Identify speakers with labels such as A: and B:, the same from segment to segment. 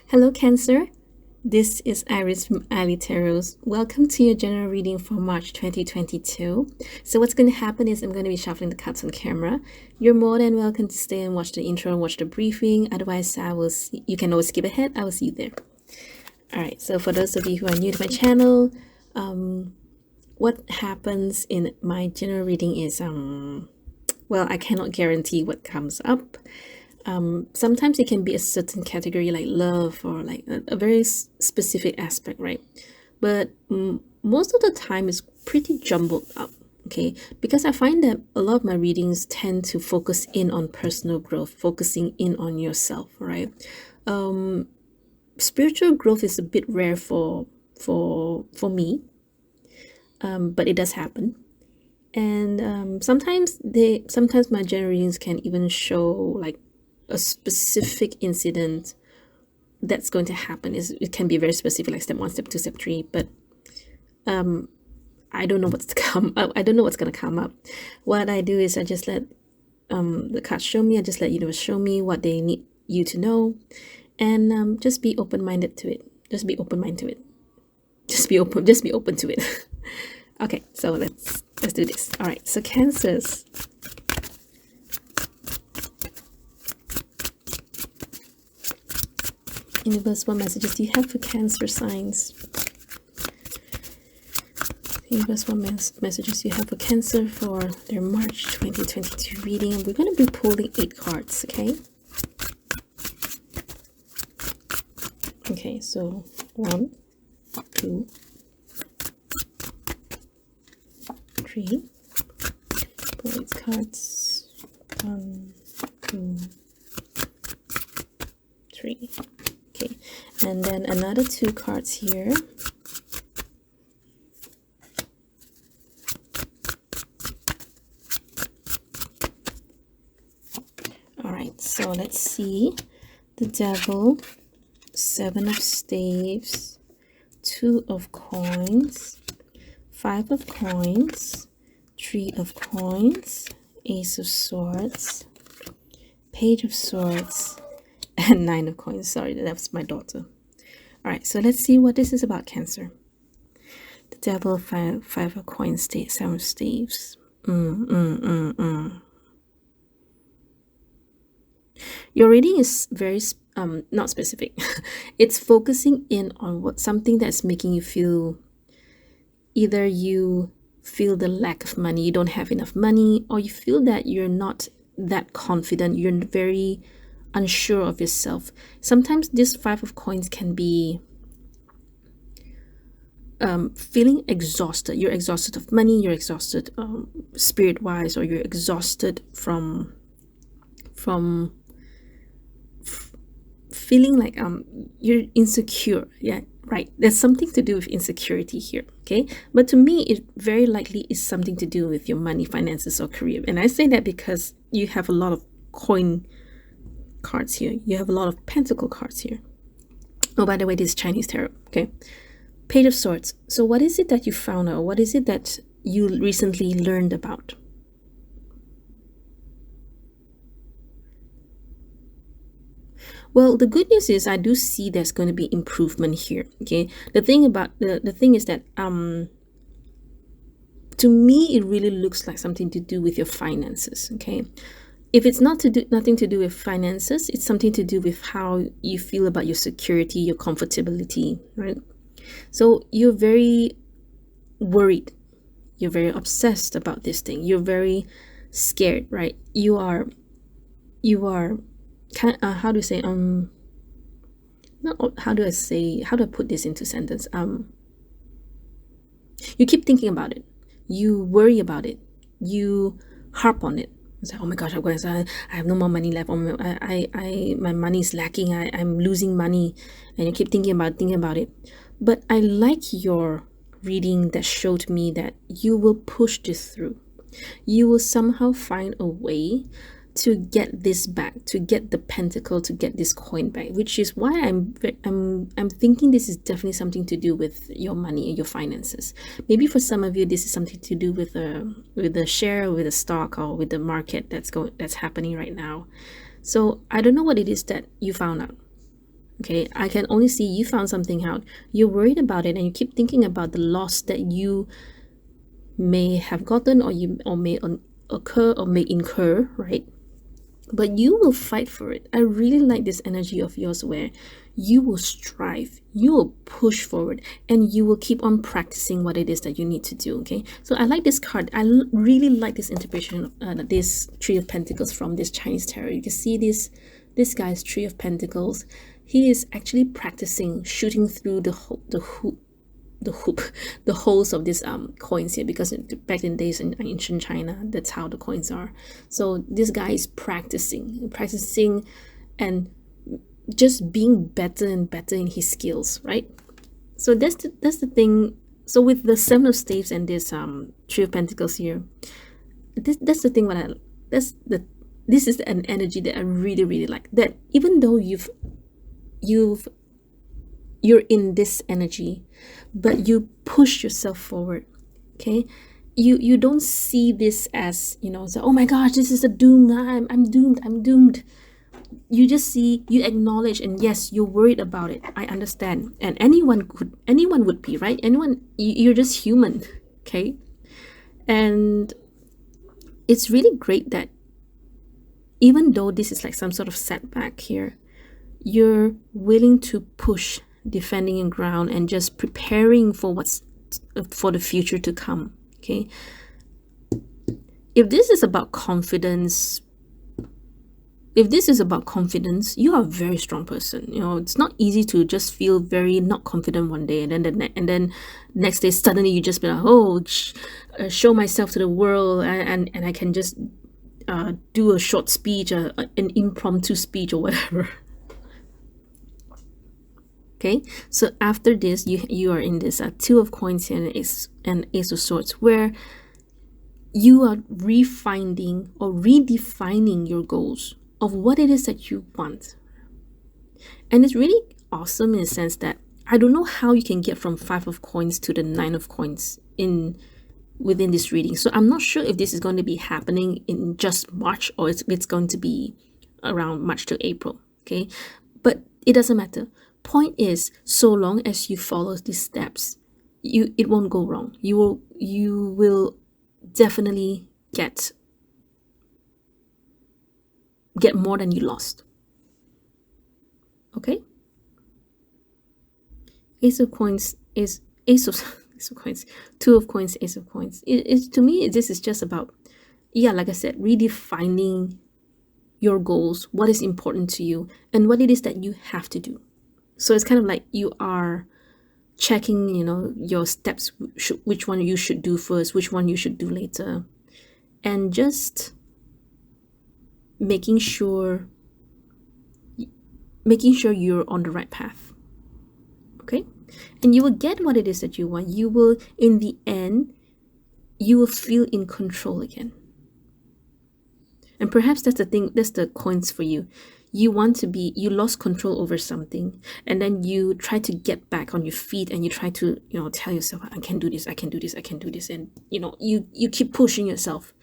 A: Hello, Cancer. This is Iris from ilee Tarots. Welcome to your general reading for March 2022. So what's going to happen is I'm going to be shuffling the cards on camera. You're more than welcome to stay and watch the intro and watch the briefing. Otherwise, you can always skip ahead. I will see you there. All right. So for those of you who are new to my channel, what happens in my general reading is well, I cannot guarantee what comes up. Sometimes it can be a certain category like love or like a very specific aspect, right? But most of the time it's pretty jumbled up, okay? Because I find that a lot of my readings tend to focus in on personal growth, focusing in on yourself, right? Spiritual growth is a bit rare for me, but it does happen. And sometimes my general readings can even show like a specific incident that's going to happen. It can be very specific, like step 1, step 2, step 3, but I don't know what's to come up. I don't know what's going to come up. What I do is I just let the cards show me. I just let universe show me what they need you to know, and just be open-minded to it. Just be open-minded to it. Just be open to it. Okay, so let's do this. All right, so Cancers. Universe, what messages do you have for Cancer signs? Universe, what messages do you have for Cancer for their March 2022 reading? We're going to be pulling 8 cards, okay? Okay, so 1, 2, 3. Pull 8 cards. 1, 2, 3. Okay, and then another 2 cards here. All right, so let's see. The Devil, 7 of Staves, 2 of Coins, 5 of Coins, 3 of Coins, Ace of Swords, Page of Swords, and 9 of Coins. Sorry, that's my daughter. All right, so let's see what this is about, Cancer. The Devil, 5 of Coins, 7 of Staves. Your reading is very not specific. It's focusing in on something that's making you feel, either you feel the lack of money, you don't have enough money, or you feel that you're not that confident, you're very unsure of yourself. Sometimes this 5 of Coins can be feeling exhausted. You're exhausted of money, you're exhausted spirit wise, or you're exhausted from feeling like you're insecure. Yeah, right, there's something to do with insecurity here, okay? But to me, it very likely is something to do with your money, finances, or career. And I say that because you have a lot of coin cards here, you have a lot of pentacle cards here. Oh, by the way, this is Chinese tarot, okay? Page of Swords. So what is it that you found out? What is it that you recently learned about? Well, the good news is I do see there's going to be improvement here, okay? The thing is that to me it really looks like something to do with your finances, okay? If it's nothing to do with finances, it's something to do with how you feel about your security, your comfortability, right? So you're very worried, you're very obsessed about this thing, you're very scared, right? You are kind of, how do I say, not how do I put this into sentence? You keep thinking about it, you worry about it, you harp on it. It's like, oh my gosh, I have no more money left. My money is lacking. I'm losing money, and you keep thinking about it. But I like your reading that showed me that you will push this through. You will somehow find a way to get this back, to get the pentacle, to get this coin back, which is why I'm thinking this is definitely something to do with your money and your finances. Maybe for some of you this is something to do with the share, with the stock, or with the market that's happening right now. So I don't know what it is that you found out. Okay, I can only see you found something out. You're worried about it and you keep thinking about the loss that you may have gotten or may occur or may incur, right? But you will fight for it. I really like this energy of yours where you will strive, you will push forward, and you will keep on practicing what it is that you need to do. Okay, so I like this card. I really like this interpretation, this Three of Pentacles from this Chinese tarot. You can see this guy's Three of Pentacles. He is actually practicing shooting through the holes of these coins here, because back in days in ancient China, that's how the coins are. So this guy is practicing and just being better and better in his skills, right? So that's the thing. So with the Seven of Staves and this Three of Pentacles here, that's the thing. This is an energy that I really like, that even though you're in this energy, but you push yourself forward. Okay, you don't see this as, so, oh my gosh, this is a doom. I'm doomed. You just see, you acknowledge, and yes, you're worried about it. I understand, and anyone would be, right? You're just human. Okay, and it's really great that even though this is like some sort of setback here, you're willing to push, defending your ground, and just preparing for for the future to come. Okay, if this is about confidence, you are a very strong person. It's not easy to just feel very not confident one day, and then next day suddenly you just be like, oh, show myself to the world, and I can just do a short speech, an impromptu speech or whatever. Okay, so after this, you are in this Two of Coins and Ace of Swords, where you are refining or redefining your goals of what it is that you want. And it's really awesome in the sense that I don't know how you can get from Five of Coins to the Nine of Coins within this reading. So I'm not sure if this is going to be happening in just March, or it's going to be around March to April. Okay, but it doesn't matter. Point is, so long as you follow these steps, it won't go wrong. You will definitely get more than you lost. Okay, Ace of Coins is Ace of Coins, Two of Coins, Ace of Coins. To me, this is just about, like I said, redefining your goals, what is important to you, and what it is that you have to do. So it's kind of like you are checking, your steps, which one you should do first, which one you should do later, and just making sure you're on the right path. Okay, and you will get what it is that you want. You will, in the end, you will feel in control again. And perhaps that's the thing, that's the coins for you. You lost control over something, and then you try to get back on your feet, and you try to, tell yourself, I can do this, and you keep pushing yourself.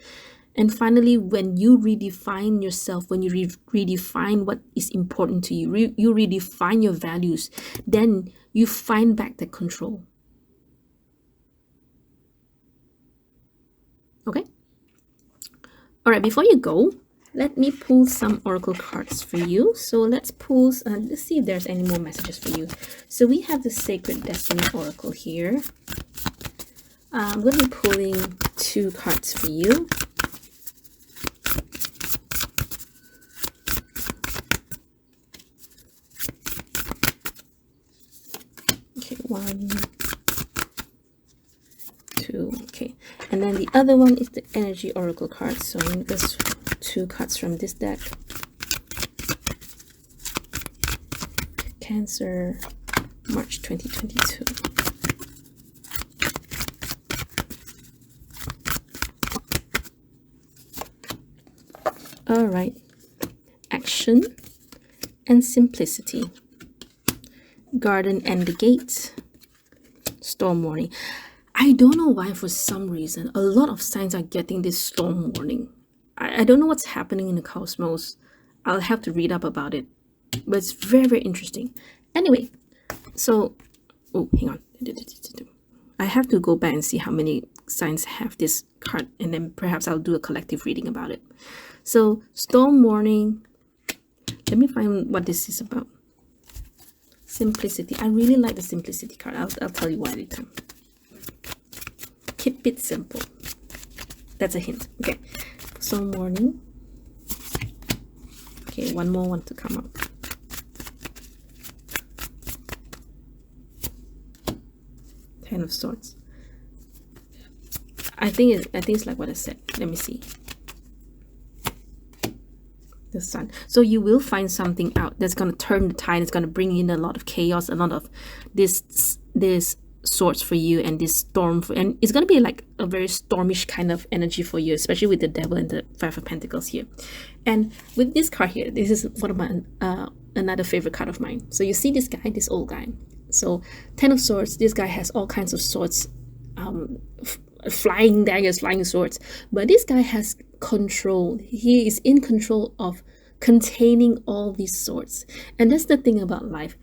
A: And finally, when you redefine yourself, when you redefine what is important to you, you redefine your values, then you find back the control. Okay? All right, before you go, let me pull some oracle cards for you. So let's see if there's any more messages for you. So we have the Sacred Destiny Oracle here. I'm going to be pulling 2 cards for you. Okay, 1, 2. Okay, and then the other one is the Energy Oracle card. So there's 2 cards from this deck. Cancer, March 2022. All right, action and simplicity. Garden and the Gate. Storm warning. I don't know why, for some reason, a lot of signs are getting this storm warning. I don't know what's happening in the cosmos. I'll have to read up about it. but it's very, very interesting. Anyway, so, oh, hang on. I have to go back and see how many signs have this card, and then perhaps I'll do a collective reading about it. So, storm warning. Let me find what this is about. Simplicity. I really like the simplicity card. I'll tell you why later. Keep it simple. That's a hint. Okay. Storm warning. Okay, one more one to come up. Ten of Swords. I think it's like what I said. Let me see. The Sun. So you will find something out that's going to turn the tide. It's going to bring in a lot of chaos, a lot of this swords for you, and this storm and it's going to be like a very stormish kind of energy for you, especially with the Devil and the Five of Pentacles here. And with this card here, this is one of my another favorite card of mine. So you see this guy, this old guy. So 10 of Swords, this guy has all kinds of swords, flying daggers, flying swords, but this guy has control. He is in control of containing all these swords. And that's the thing about life.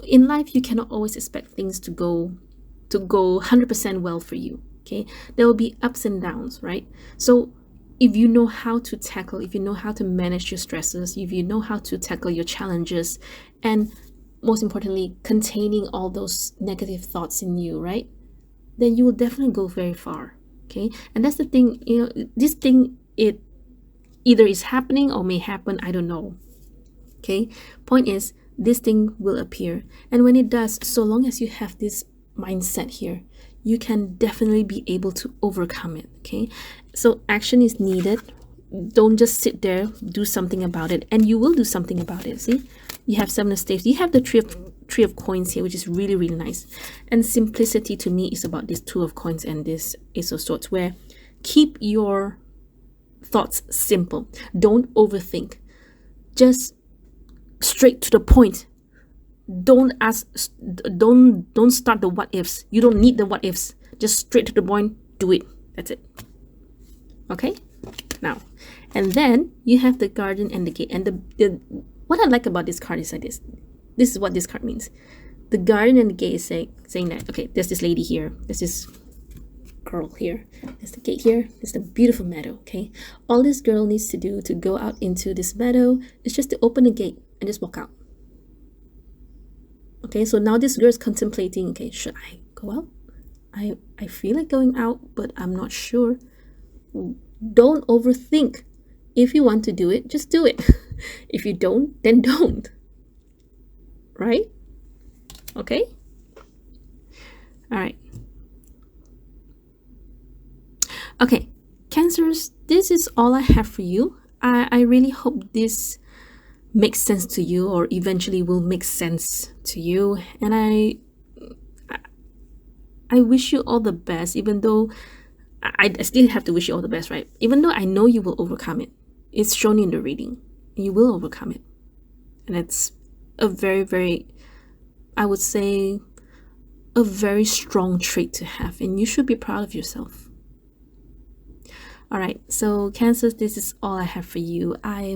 A: In life, you cannot always expect things to go 100% well for you. Okay, there will be ups and downs, right? So if you know how to tackle, if you know how to manage your stresses, if you know how to tackle your challenges, and most importantly, containing all those negative thoughts in you, right? Then you will definitely go very far. Okay, and that's the thing. You know, this thing, it either is happening or may happen. I don't know. Okay, point is, this thing will appear, and when it does, so long as you have this mindset here, you can definitely be able to overcome it. Okay, so action is needed. Don't just sit there, do something about it, and you will do something about it. See, you have Seven of Staves, you have the three of Coins here, which is really, really nice. And simplicity to me is about this Two of Coins and this Ace of Swords, where keep your thoughts simple. Don't overthink, just straight to the point. Don't start the what ifs. You don't need the what ifs. Just straight to the point. Do it. That's it. Okay, now, and then you have the Guardian and the Gate. And the what I like about this card is like this. This is what this card means. The Guardian and the Gate is saying that, okay, there's this lady here, there's this girl here, there's the gate here, there's the beautiful meadow. Okay, all this girl needs to do to go out into this meadow is just to open the gate and just walk out. Okay, so now this girl is contemplating, okay, should I go out? I feel like going out, but I'm not sure. Don't overthink. If you want to do it, just do it. If you don't, then don't. Right? Okay? All right. Okay, Cancers, this is all I have for you. I really hope this makes sense to you, or eventually will make sense to you. And I wish you all the best, even though I still have to wish you all the best, right? Even though I know you will overcome it. It's shown in the reading. You will overcome it. And it's a very, very, I would say, a very strong trait to have. And you should be proud of yourself. All right. So, Cancers, this is all I have for you. I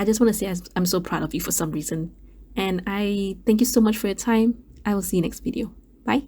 A: just want to say I'm so proud of you for some reason. And I thank you so much for your time. I will see you next video. Bye.